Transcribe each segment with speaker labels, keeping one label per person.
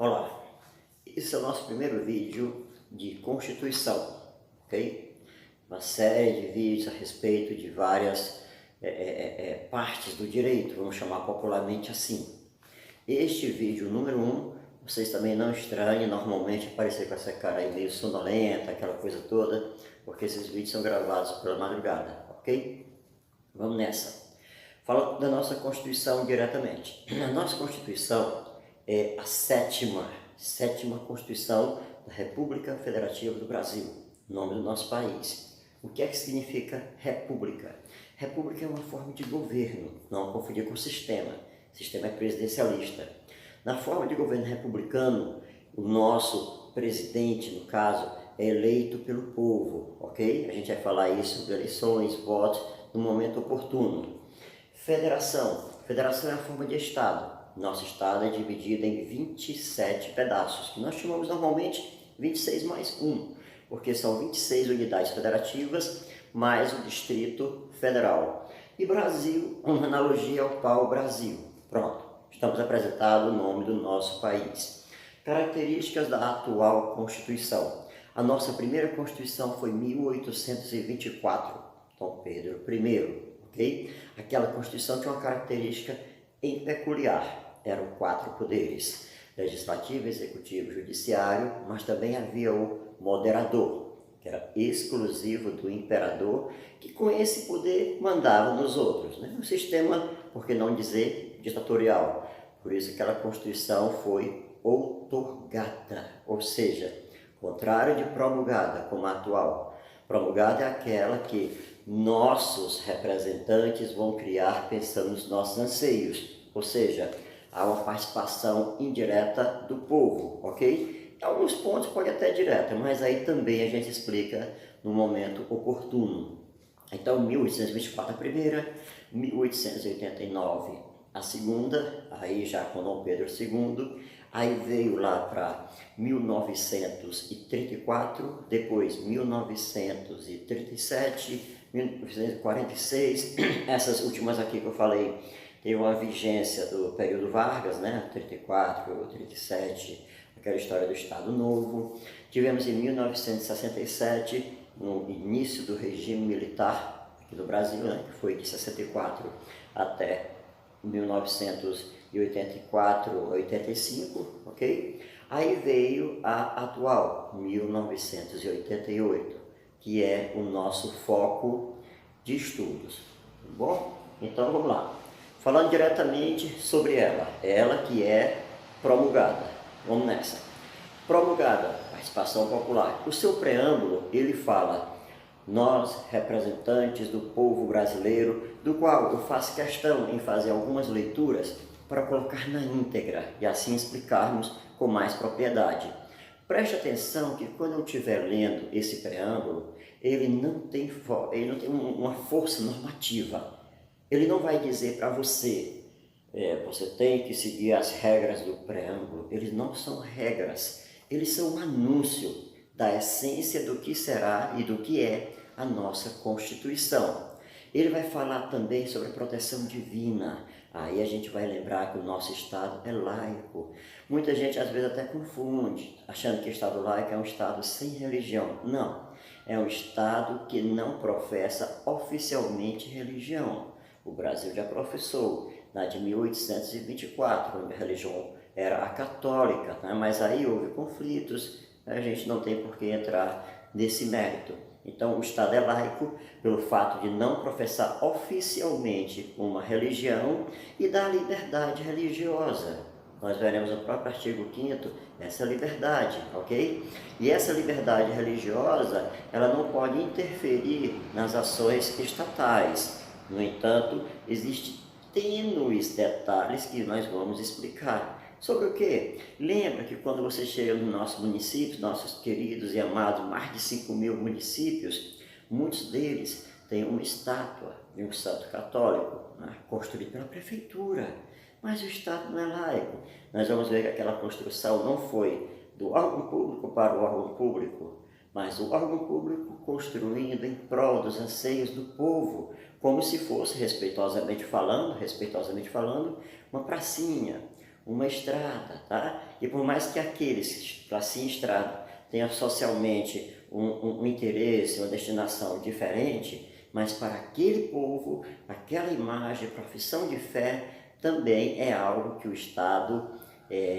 Speaker 1: Olá, esse é o nosso primeiro vídeo de Constituição, ok? Uma série de vídeos a respeito de várias partes do direito, vamos chamar popularmente assim. Este vídeo número 1, vocês também não estranhem normalmente aparecer com essa cara aí meio sonolenta, aquela coisa toda, porque esses vídeos são gravados pela madrugada, ok? Vamos nessa. Falando da nossa Constituição diretamente. A nossa Constituição é a sétima Constituição da República Federativa do Brasil, nome do nosso país. O que é que significa república? República é uma forma de governo, não confundir com sistema. Sistema é presidencialista. Na forma de governo republicano, o nosso presidente, no caso, é eleito pelo povo, ok? A gente vai falar isso sobre eleições, votos, no momento oportuno. Federação. Federação é a forma de Estado. Nosso Estado é dividido em 27 pedaços, que nós chamamos normalmente 26 mais 1, porque são 26 unidades federativas mais o Distrito Federal. E Brasil, uma analogia ao pau-brasil. Pronto, estamos apresentando o nome do nosso país. Características da atual Constituição. A nossa primeira Constituição foi 1824, Dom Pedro I. Okay? Aquela Constituição tinha uma característica em peculiar, eram 4 poderes, legislativo, executivo, judiciário, mas também havia o moderador, que era exclusivo do imperador, que com esse poder mandava nos outros, né? Um sistema, por que não dizer, ditatorial. Por isso aquela Constituição foi outorgada, ou seja, contrário de promulgada, como a atual. Promulgada é aquela que nossos representantes vão criar pensando nos nossos anseios, ou seja, há uma participação indireta do povo, ok? Em alguns pontos pode até direta, mas aí também a gente explica no momento oportuno. Então, 1824 a primeira, 1889 a segunda, aí já com Dom Pedro II, aí veio lá para 1934, depois 1937, 1946, essas últimas aqui que eu falei, teve uma vigência do período Vargas, né, 34, 37, aquela história do Estado Novo. Tivemos em 1967, no início do regime militar aqui do Brasil, né, que foi de 64 até 1984, 85, ok? Aí veio a atual, 1988, que é o nosso foco de estudos, tá bom? Então vamos lá. Falando diretamente sobre ela que é promulgada. Vamos nessa. Promulgada, participação popular. O seu preâmbulo, ele fala: nós, representantes do povo brasileiro, do qual eu faço questão em fazer algumas leituras para colocar na íntegra e assim explicarmos com mais propriedade. Preste atenção que quando eu estiver lendo esse preâmbulo, ele não tem uma força normativa. Ele não vai dizer para você, você tem que seguir as regras do preâmbulo. Eles não são regras, eles são um anúncio da essência do que será e do que é a nossa Constituição. Ele vai falar também sobre a proteção divina. Aí a gente vai lembrar que o nosso Estado é laico. Muita gente às vezes até confunde, achando que o Estado laico é um Estado sem religião. Não, é um Estado que não professa oficialmente religião. O Brasil já professou, na de 1824, onde a religião era a católica, né? Mas aí houve conflitos, a gente não tem por que entrar nesse mérito. Então o Estado é laico pelo fato de não professar oficialmente uma religião e da liberdade religiosa. Nós veremos no próprio artigo 5º essa liberdade, ok? E essa liberdade religiosa, ela não pode interferir nas ações estatais. No entanto, existem tênues detalhes que nós vamos explicar. Sobre o quê? Lembra que quando você chega no nosso município, nossos queridos e amados, mais de 5.000 municípios, muitos deles têm uma estátua de um santo católico, né, construída pela prefeitura. Mas o Estado não é laico. Nós vamos ver que aquela construção não foi do órgão público para o órgão público, mas o órgão público construindo em prol dos anseios do povo, como se fosse, respeitosamente falando, uma pracinha, uma estrada, tá? E por mais que aqueles, classe estrada, tenham socialmente um interesse, uma destinação diferente, mas para aquele povo, aquela imagem, profissão de fé, também é algo que o Estado,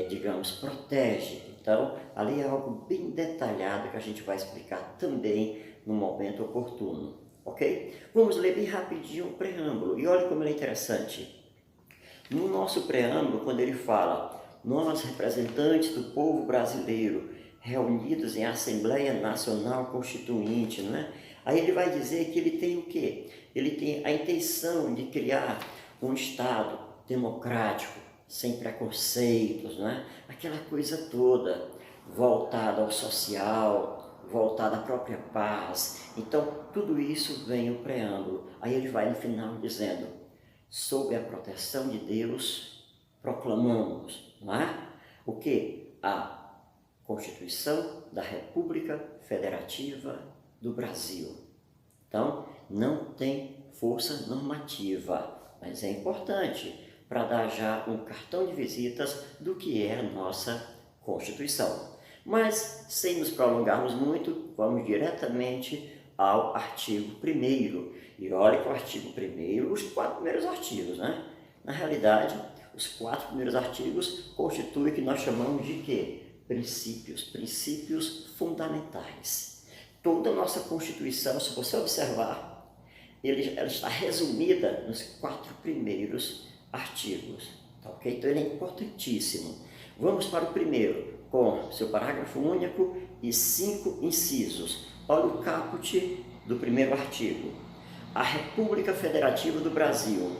Speaker 1: digamos, protege. Então, ali é algo bem detalhado que a gente vai explicar também no momento oportuno, ok? Vamos ler bem rapidinho o preâmbulo, e olha como ele é interessante. No nosso preâmbulo, quando ele fala, nós representantes do povo brasileiro, reunidos em Assembleia Nacional Constituinte, não é? Aí ele vai dizer que ele tem o quê? Ele tem a intenção de criar um Estado democrático, sem preconceitos, não é? Aquela coisa toda, voltada ao social, voltada à própria paz. Então, tudo isso vem o preâmbulo. Aí ele vai no final dizendo, sob a proteção de Deus, proclamamos, não é? O que? A Constituição da República Federativa do Brasil. Então, não tem força normativa, mas é importante para dar já um cartão de visitas do que é a nossa Constituição. Mas, sem nos prolongarmos muito, vamos diretamente ao artigo 1º. E olha que o artigo 1º, os 4 primeiros artigos, né? Na realidade, os 4 primeiros artigos constituem o que nós chamamos de quê? Princípios fundamentais. Toda a nossa Constituição, se você observar, ela está resumida nos 4 primeiros artigos, tá, ok? Então ele é importantíssimo. Vamos para o primeiro, com seu parágrafo único e 5 incisos. Olha o caput do primeiro artigo. A República Federativa do Brasil,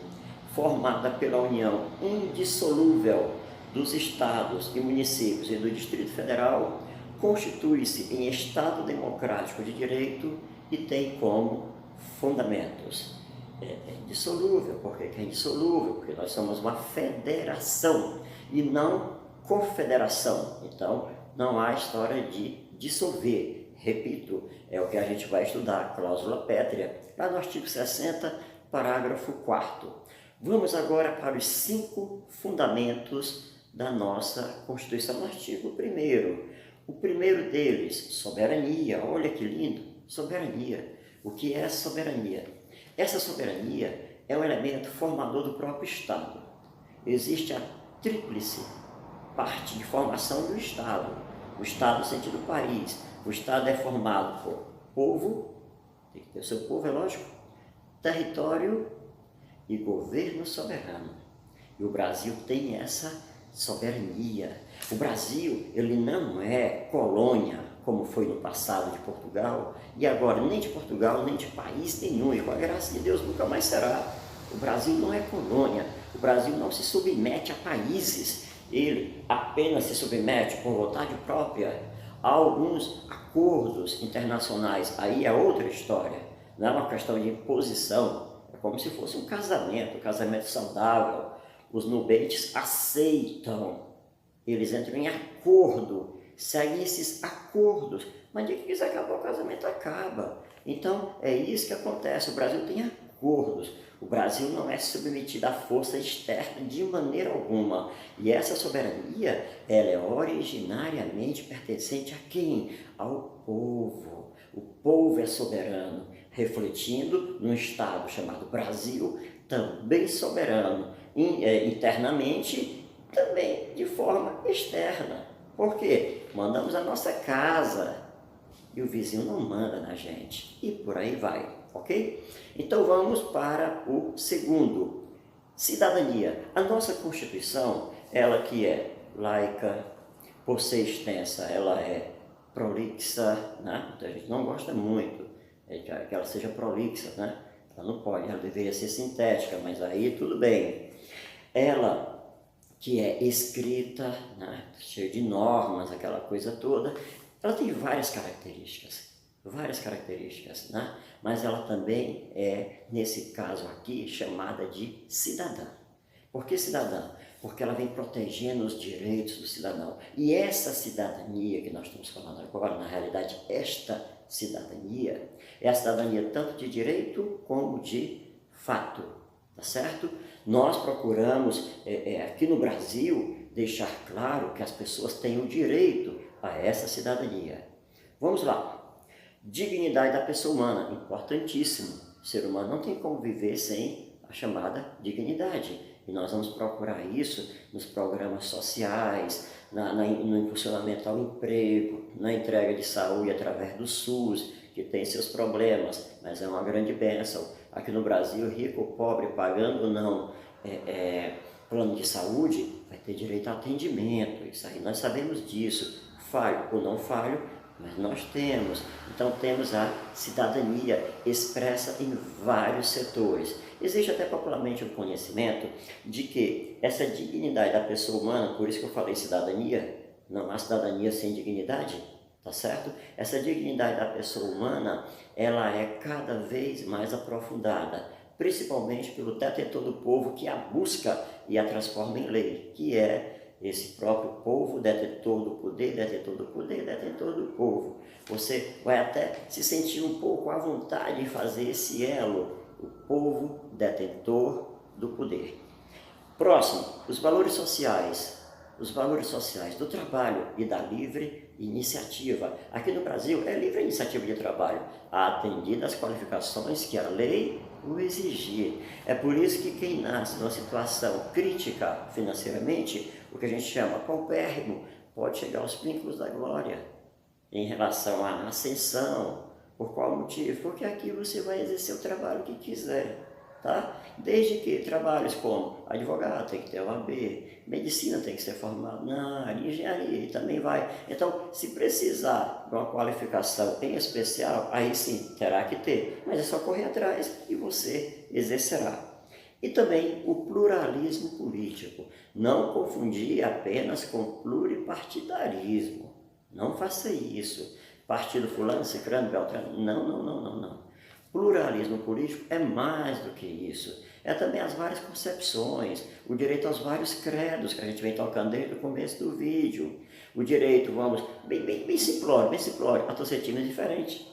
Speaker 1: formada pela união indissolúvel dos estados e municípios e do Distrito Federal, constitui-se em Estado democrático de direito e tem como fundamentos. É indissolúvel, porque é indissolúvel, porque nós somos uma federação e não confederação. Então, não há história de dissolver. Repito, é o que a gente vai estudar, cláusula pétrea, lá no artigo 60, parágrafo 4º. Vamos agora para os 5 fundamentos da nossa Constituição, no artigo 1º. O primeiro deles, soberania. Olha que lindo, soberania. O que é soberania? Essa soberania é um elemento formador do próprio Estado. Existe a tríplice parte de formação do Estado. O Estado no sentido do país. O Estado é formado por povo, tem que ter o seu povo, é lógico, território e governo soberano. E o Brasil tem essa soberania. O Brasil, ele não é colônia, como foi no passado de Portugal, e agora nem de Portugal, nem de país nenhum, e com a graça de Deus nunca mais será. O Brasil não é colônia, o Brasil não se submete a países, ele apenas se submete por vontade própria a alguns acordos internacionais. Aí é outra história, não é uma questão de imposição, é como se fosse um casamento saudável. Os nubentes aceitam, eles entram em acordo, seguem esses acordos, mas de que quiser acabar o casamento, acaba. Então, é isso que acontece, o Brasil tem acordos, o Brasil não é submetido à força externa de maneira alguma, e essa soberania, ela é originariamente pertencente a quem? Ao povo. O povo é soberano, refletindo num Estado chamado Brasil, também soberano, internamente, também de forma externa. Por quê? Mandamos a nossa casa e o vizinho não manda na gente. E por aí vai, ok? Então vamos para o segundo. Cidadania. A nossa Constituição, ela que é laica, por ser extensa, ela é prolixa, né? Então a gente não gosta muito que ela seja prolixa, né? Ela não pode, ela deveria ser sintética, mas aí tudo bem. Ela que é escrita, né, cheia de normas, aquela coisa toda, ela tem várias características, né? Mas ela também é, nesse caso aqui, chamada de cidadã. Por que cidadã? Porque ela vem protegendo os direitos do cidadão. E essa cidadania que nós estamos falando agora, na realidade, esta cidadania, é a cidadania tanto de direito como de fato, tá certo? Nós procuramos, aqui no Brasil, deixar claro que as pessoas têm o direito a essa cidadania. Vamos lá. Dignidade da pessoa humana, importantíssimo. O ser humano não tem como viver sem a chamada dignidade. E nós vamos procurar isso nos programas sociais, no impulsionamento ao emprego, na entrega de saúde através do SUS, que tem seus problemas, mas é uma grande bênção. Aqui no Brasil, rico ou pobre, pagando ou não plano de saúde, vai ter direito a atendimento. Isso aí nós sabemos disso. Falho ou não falho, mas nós temos. Então temos a cidadania expressa em vários setores. Existe até popularmente o conhecimento de que essa dignidade da pessoa humana, por isso que eu falei cidadania, não há cidadania sem dignidade, tá certo? Essa dignidade da pessoa humana, ela é cada vez mais aprofundada, principalmente pelo detentor do povo que a busca e a transforma em lei, que é esse próprio povo, detentor do poder, detentor do poder, detentor do povo. Você vai até se sentir um pouco à vontade de fazer esse elo, o povo, detentor do poder. Próximo, os valores sociais do trabalho e da livre iniciativa. Aqui no Brasil é livre iniciativa de trabalho, atendida às qualificações que a lei o exigir. É por isso que quem nasce numa situação crítica financeiramente, o que a gente chama paupérrimo, pode chegar aos pínculos da glória em relação à ascensão. Por qual motivo? Porque aqui você vai exercer o trabalho que quiser, tá? Desde que trabalhos como advogado tem que ter OAB, medicina tem que ser formado na área, engenharia também vai. Então, se precisar de uma qualificação em especial, aí sim terá que ter, mas é só correr atrás e você exercerá. E também o pluralismo político, não confundir apenas com pluripartidarismo, não faça isso. Partido fulano, ciclano, beltrano, não. Pluralismo político é mais do que isso. É também as várias concepções, o direito aos vários credos que a gente vem tocando desde o começo do vídeo. O direito, bem simplório, a torcetina é diferente.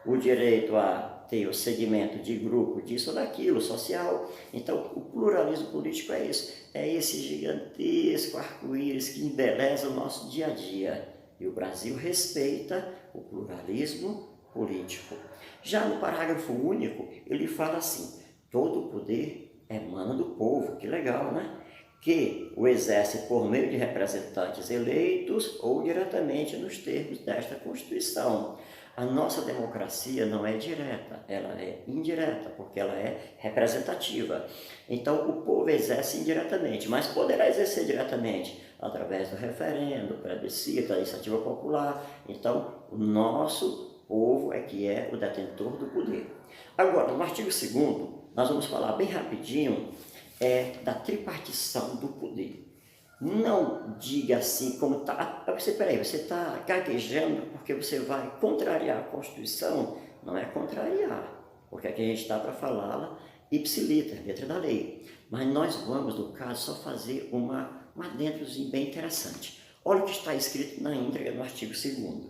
Speaker 1: O direito a ter o segmento de grupo, disso ou daquilo, social. Então, o pluralismo político é isso. É esse gigantesco arco-íris que embeleza o nosso dia a dia. E o Brasil respeita o pluralismo político. Já no parágrafo único, ele fala assim: todo o poder emana do povo, que legal, né? Que o exerce por meio de representantes eleitos ou diretamente nos termos desta Constituição. A nossa democracia não é direta, ela é indireta, porque ela é representativa. Então, o povo exerce indiretamente, mas poderá exercer diretamente através do referendo, plebiscito, da iniciativa popular. Então, o nosso povo é que é o detentor do poder. Agora, no artigo 2º, nós vamos falar bem rapidinho da tripartição do poder. Não diga assim como está. Você está gaguejando porque você vai contrariar a Constituição? Não é contrariar, porque aqui a gente está para falá-la ipsiliter, letra da lei. Mas nós vamos, no caso, só fazer um adentrozinho bem interessante. Olha o que está escrito na íntegra no artigo 2º.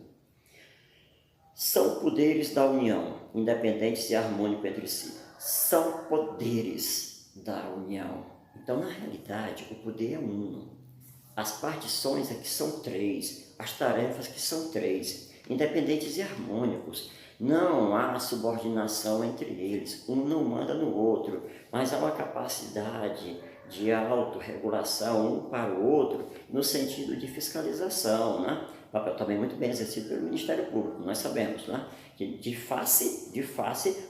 Speaker 1: São poderes da União, independentes e harmônicos entre si. São poderes da União. Então, na realidade, o poder é uno. As partições é que são 3, as tarefas que são 3, independentes e harmônicos. Não há subordinação entre eles, um não manda no outro, mas há uma capacidade de autorregulação um para o outro, no sentido de fiscalização, né? Papel também muito bem exercido pelo Ministério Público, nós sabemos, né? Que de face,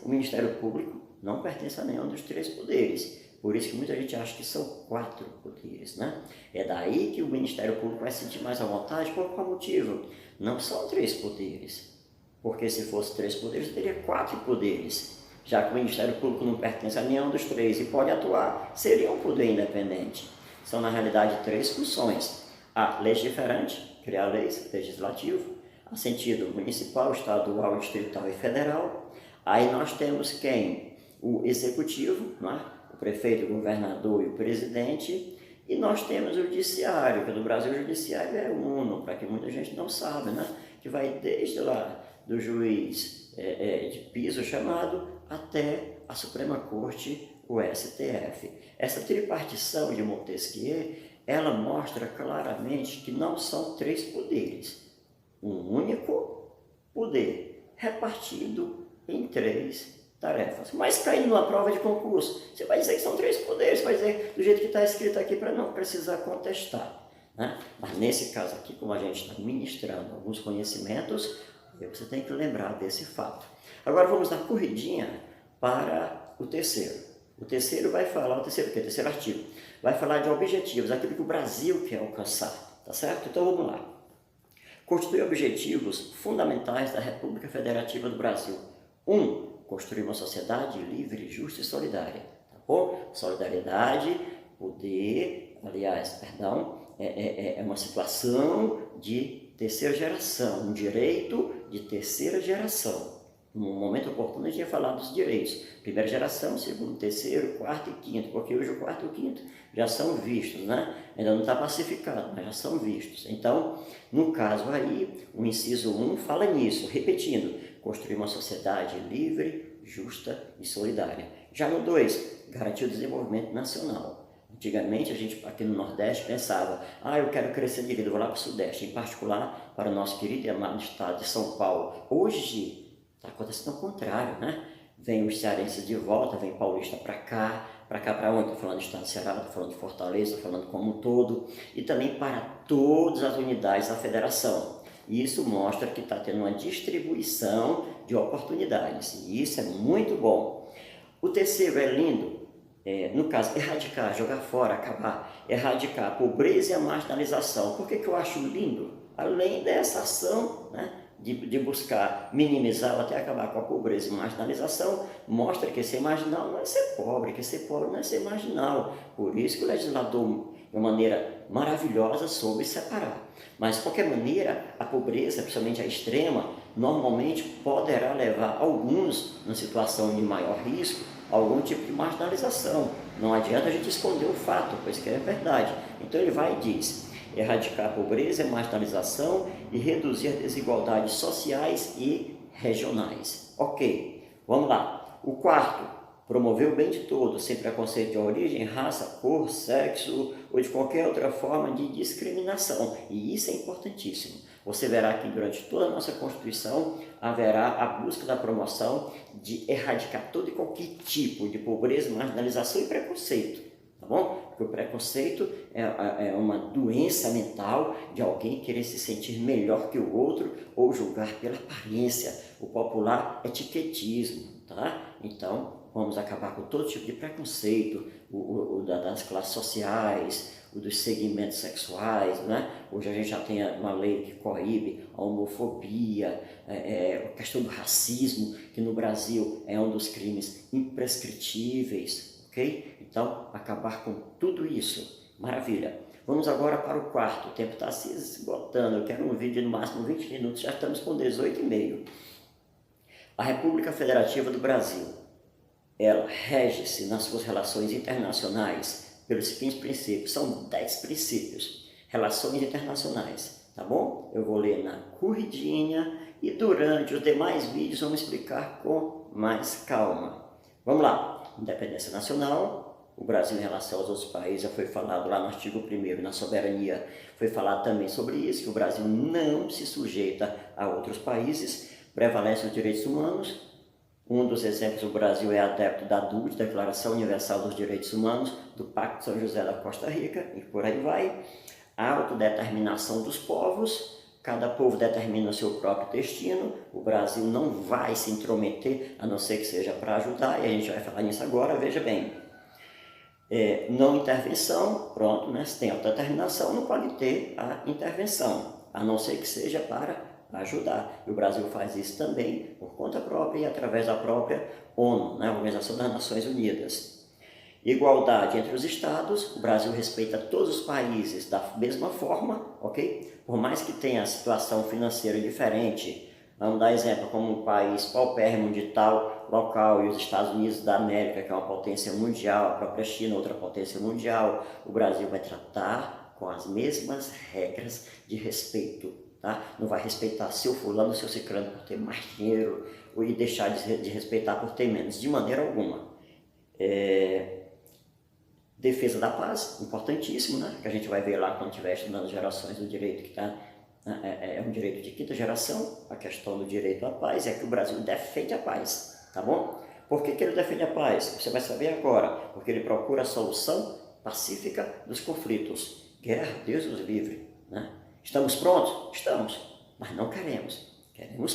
Speaker 1: o Ministério Público não pertence a nenhum dos 3 poderes. Por isso que muita gente acha que são 4 poderes, né? É daí que o Ministério Público vai se sentir mais à vontade. Por qual motivo? Não são 3 poderes. Porque se fosse 3 poderes, teria 4 poderes. Já que o Ministério Público não pertence a nenhum dos 3 e pode atuar, seria um poder independente. São, na realidade, 3 funções. A legiferante, criar leis, legislativo. A sentido municipal, estadual, distrital e federal. Aí nós temos quem? O executivo, não é? O prefeito, o governador e o presidente, e nós temos o judiciário, que no Brasil o judiciário é uno, para que muita gente não sabe, né? Que vai desde lá do juiz de piso chamado até a Suprema Corte, o STF. Essa tripartição de Montesquieu ela mostra claramente que não são três poderes. Um único poder repartido em três tarefas. Mas caindo numa prova de concurso, você vai dizer que são três poderes, vai dizer do jeito que está escrito aqui para não precisar contestar, né? Mas nesse caso aqui, como a gente está ministrando alguns conhecimentos, você tem que lembrar desse fato. Agora vamos dar corridinha para o terceiro. O terceiro vai falar, o terceiro artigo, vai falar de objetivos, aquilo que o Brasil quer alcançar, tá certo? Então vamos lá. Constituir objetivos fundamentais da República Federativa do Brasil. 1. Construir uma sociedade livre, justa e solidária. Tá bom? Solidariedade, poder, é uma situação de terceira geração, um direito de terceira geração. No momento oportuno a gente ia falar dos direitos. Primeira geração, segundo, terceiro, quarto e quinto, porque hoje o quarto e o quinto já são vistos, né? Ainda não está pacificado, mas já são vistos. Então, no caso aí, o inciso 1 fala nisso, repetindo, construir uma sociedade livre, justa e solidária. Já no 2, garantir o desenvolvimento nacional. Antigamente, a gente aqui no Nordeste pensava, eu quero crescer de vida, vou lá para o Sudeste, em particular para o nosso querido e amado estado de São Paulo. Hoje, está acontecendo o contrário, né? Vem os cearenses de volta, vem paulista para cá para onde? Estou falando do estado do Ceará, estou falando de Fortaleza, estou falando como um todo, e também para todas as unidades da federação. Isso mostra que está tendo uma distribuição de oportunidades, e isso é muito bom. O terceiro é lindo, no caso, erradicar, jogar fora, acabar, erradicar a pobreza e a marginalização. Por que eu acho lindo? Além dessa ação, né, de buscar minimizar ou até acabar com a pobreza e marginalização, mostra que ser marginal não é ser pobre, que ser pobre não é ser marginal. Por isso que o legislador, de uma maneira maravilhosa, soube separar. Mas, de qualquer maneira, a pobreza, principalmente a extrema, normalmente poderá levar alguns, numa situação de maior risco, a algum tipo de marginalização. Não adianta a gente esconder o fato, pois que é verdade. Então ele vai e diz: erradicar a pobreza e marginalização e reduzir as desigualdades sociais e regionais. Ok, vamos lá. O quarto, promover o bem de todos, sem preconceito de origem, raça, cor, sexo ou de qualquer outra forma de discriminação. E isso é importantíssimo. Você verá que durante toda a nossa Constituição haverá a busca da promoção de erradicar todo e qualquer tipo de pobreza, marginalização e preconceito. Tá bom? Porque o preconceito é uma doença mental de alguém querer se sentir melhor que o outro ou julgar pela aparência, o popular etiquetismo, tá? Então, vamos acabar com todo tipo de preconceito, das classes sociais, o dos segmentos sexuais, né? Hoje a gente já tem uma lei que coíbe a homofobia, a questão do racismo, que no Brasil é um dos crimes imprescritíveis. Ok? Então, acabar com tudo isso. Maravilha. Vamos agora para o quarto. O tempo está se esgotando. Eu quero um vídeo no máximo 20 minutos. Já estamos com 18,5. A República Federativa do Brasil, ela rege-se nas suas relações internacionais pelos seguintes princípios. São 10 princípios. Relações internacionais. Tá bom? Eu vou ler na corridinha e durante os demais vídeos vamos explicar com mais calma. Vamos lá. Independência nacional, o Brasil em relação aos outros países, já foi falado lá no artigo 1º, na soberania, foi falado também sobre isso, que o Brasil não se sujeita a outros países, prevalecem os direitos humanos. Um dos exemplos, o Brasil é adepto da DUD, Declaração Universal dos Direitos Humanos, do Pacto de São José da Costa Rica, e por aí vai. A autodeterminação dos povos, cada povo determina o seu próprio destino, o Brasil não vai se intrometer, a não ser que seja para ajudar, e a gente vai falar nisso agora, veja bem. Não intervenção, pronto, né? Se tem autodeterminação, não pode ter a intervenção, a não ser que seja para ajudar. E o Brasil faz isso também por conta própria e através da própria ONU, né? Organização das Nações Unidas. Igualdade entre os estados, o Brasil respeita todos os países da mesma forma, ok? Por mais que tenha a situação financeira diferente, vamos dar exemplo como um país paupérrimo de tal local e os Estados Unidos da América, que é uma potência mundial, a própria China, outra potência mundial, o Brasil vai tratar com as mesmas regras de respeito, tá? Não vai respeitar seu fulano, seu ciclano por ter mais dinheiro e deixar de respeitar por ter menos, de maneira alguma. defesa da paz, importantíssimo, né? Que a gente vai ver lá quando estiver estudando gerações do direito, que é um direito de quinta geração, a questão do direito à paz, é que o Brasil defende a paz, tá bom? Por que ele defende a paz? Você vai saber agora, porque ele procura a solução pacífica dos conflitos. Guerra, Deus nos livre, né? Estamos prontos? Estamos, mas não queremos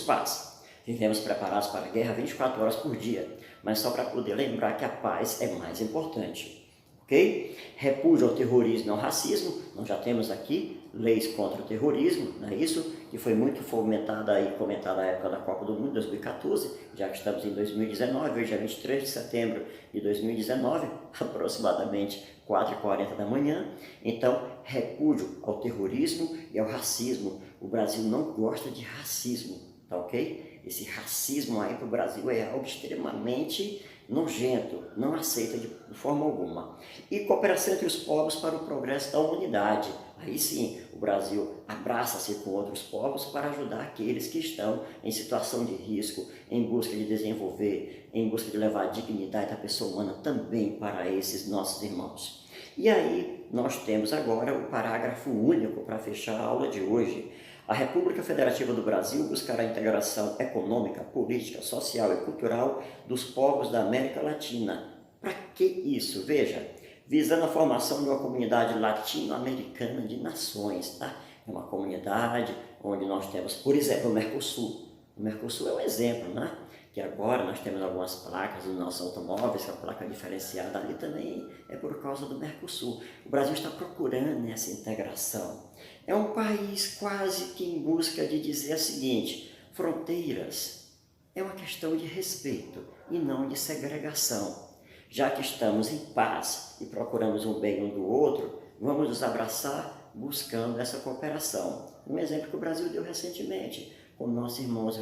Speaker 1: paz. Vivemos preparados para a guerra 24 horas por dia, mas só para poder lembrar que a paz é mais importante. Ok? Repúdio ao terrorismo e ao racismo, nós já temos aqui leis contra o terrorismo, não é isso? Que foi muito fomentada e comentada na época da Copa do Mundo, 2014, já que estamos em 2019, hoje é 23 de setembro de 2019, aproximadamente 4h40 da manhã. Então, repúdio ao terrorismo e ao racismo. O Brasil não gosta de racismo, tá ok? Esse racismo aí para o Brasil é algo extremamente nojento, não aceita de forma alguma. E cooperação entre os povos para o progresso da humanidade. Aí sim, o Brasil abraça-se com outros povos para ajudar aqueles que estão em situação de risco, em busca de desenvolver, em busca de levar a dignidade da pessoa humana também para esses nossos irmãos. E aí nós temos agora o parágrafo único para fechar a aula de hoje. A República Federativa do Brasil buscará a integração econômica, política, social e cultural dos povos da América Latina. Para que isso? Veja, visando a formação de uma comunidade latino-americana de nações, tá? É uma comunidade onde nós temos, por exemplo, o Mercosul. O Mercosul é um exemplo, né? Que agora nós temos algumas placas nos nossos automóveis, que a placa diferenciada ali também é por causa do Mercosul. O Brasil está procurando essa integração. É um país quase que em busca de dizer o seguinte: fronteiras é uma questão de respeito e não de segregação. Já que estamos em paz e procuramos o bem um do outro, vamos nos abraçar buscando essa cooperação. Um exemplo que o Brasil deu recentemente, com nossos irmãos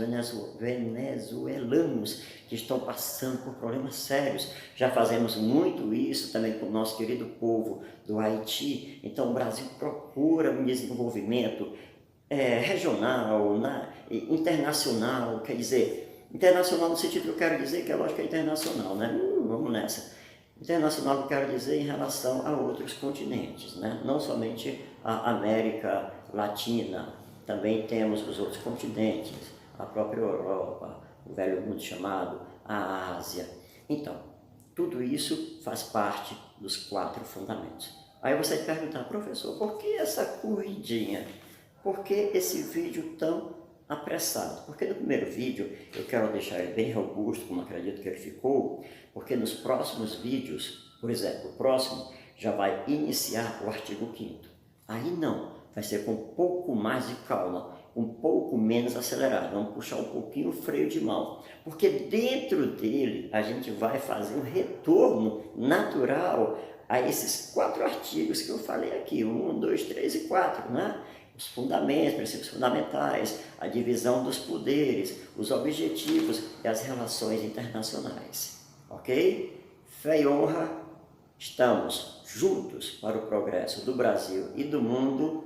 Speaker 1: venezuelanos que estão passando por problemas sérios. Já fazemos muito isso também com o nosso querido povo do Haiti. Então o Brasil procura um desenvolvimento regional, internacional, quer dizer, internacional no sentido que eu quero dizer, que é lógico que é internacional, né? Vamos nessa. Internacional eu quero dizer em relação a outros continentes, né? Não somente a América Latina, também temos os outros continentes, a própria Europa, o velho mundo chamado a Ásia. Então, tudo isso faz parte dos 4 fundamentos. Aí você vai perguntar: professor, por que essa corridinha? Por que esse vídeo tão apressado? Porque no primeiro vídeo eu quero deixar ele bem robusto, como acredito que ele ficou, porque nos próximos vídeos, por exemplo, o próximo já vai iniciar o artigo 5º. Aí não, vai ser com um pouco mais de calma, um pouco menos acelerado, vamos puxar um pouquinho o freio de mão, porque dentro dele a gente vai fazer um retorno natural a esses 4 artigos que eu falei aqui, 1, 2, 3 e 4, né? Os fundamentos, princípios fundamentais, a divisão dos poderes, os objetivos e as relações internacionais. Ok? Fé e honra, estamos juntos para o progresso do Brasil e do mundo,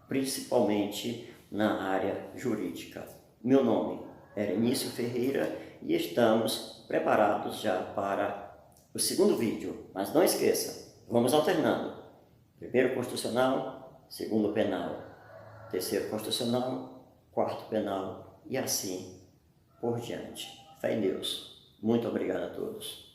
Speaker 1: principalmente na área jurídica. Meu nome é Erenício Ferreira e estamos preparados já para o segundo vídeo. Mas não esqueça, vamos alternando. Primeiro constitucional, segundo penal. Terceiro constitucional, quarto penal e assim por diante. Fé em Deus. Muito obrigado a todos.